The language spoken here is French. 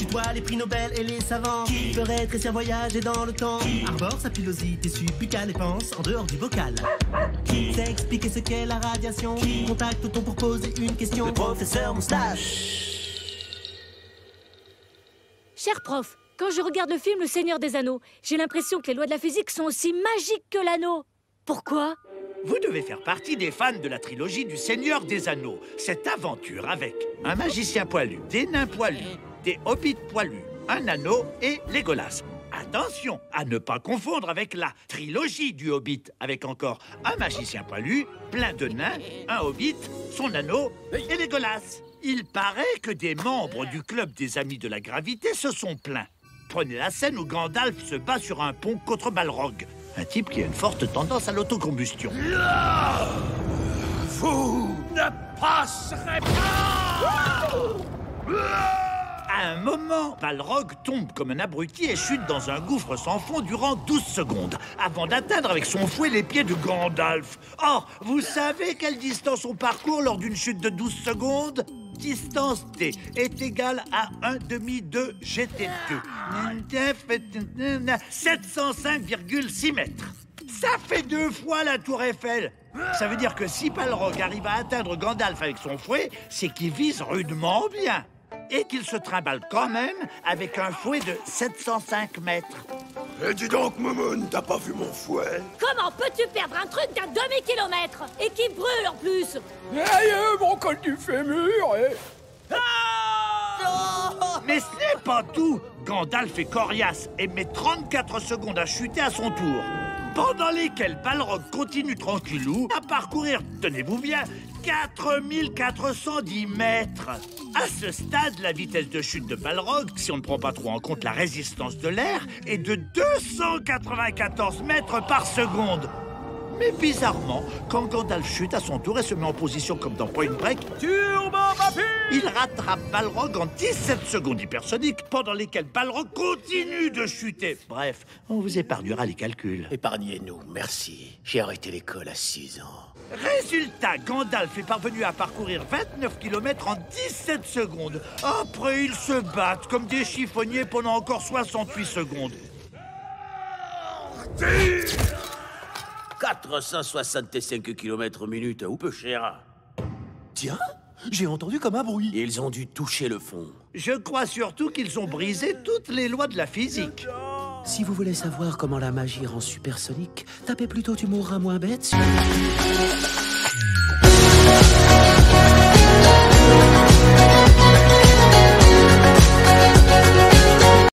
tutoie les prix Nobel et les savants. Qui ferait rétrécir, voyager dans le temps. Arbore sa pilosité subbuccale et pense en dehors du bocal. Qui sait expliquer ce qu'est la radiation. Contacte-t-on pour poser une question. Le professeur Moustache. Cher prof, quand je regarde le film Le Seigneur des Anneaux, j'ai l'impression que les lois de la physique sont aussi magiques que l'anneau. Pourquoi? Vous devez faire partie des fans de la trilogie du Seigneur des Anneaux. Cette aventure avec un magicien poilu, des nains poilus, des hobbits poilus, un anneau et Legolas. Attention à ne pas confondre avec la trilogie du Hobbit, avec encore un magicien poilu, plein de nains, un hobbit, son anneau et Legolas. Il paraît que des membres du club des Amis de la Gravité se sont plaints. Prenez la scène où Gandalf se bat sur un pont contre Balrog, un type qui a une forte tendance à l'autocombustion. Vous ne passerez pas! À un moment, Balrog tombe comme un abruti et chute dans un gouffre sans fond durant 12 secondes, avant d'atteindre avec son fouet les pieds de Gandalf. Or, vous savez quelle distance on parcourt lors d'une chute de 12 secondes? Distance T est égale à 1/2 de GT2. 705,6 mètres. Ça fait 2 fois la tour Eiffel. Ça veut dire que si Balrog arrive à atteindre Gandalf avec son fouet, c'est qu'il vise rudement bien. Et qu'il se trimballe quand même avec un fouet de 705 mètres. Et dis donc, Moumoun, t'as pas vu mon fouet? Comment peux-tu perdre un truc d'un demi-kilomètre et qui brûle en plus? Aïe, mon col du fémur et... Mais ce n'est pas tout. Gandalf est coriace et met 34 secondes à chuter à son tour. Pendant lesquelles Balrog continue tranquillou à parcourir, tenez-vous bien, 4410 mètres. À ce stade, la vitesse de chute de Balrog, si on ne prend pas trop en compte la résistance de l'air, est de 294 mètres par seconde. Mais bizarrement, quand Gandalf chute à son tour et se met en position comme dans Point Break, il rattrape Balrog en 17 secondes hypersoniques, pendant lesquelles Balrog continue de chuter. Bref, on vous épargnera les calculs. Épargnez-nous, merci. J'ai arrêté l'école à 6 ans. Résultat, Gandalf est parvenu à parcourir 29 km en 17 secondes. Après, ils se battent comme des chiffonniers pendant encore 68 secondes. 465 km/min, ou peu cher. Tiens, j'ai entendu comme un bruit. Ils ont dû toucher le fond. Je crois surtout qu'ils ont brisé toutes les lois de la physique. Si vous voulez savoir comment la magie rend supersonique, tapez plutôt Tu mourras moins bête sur...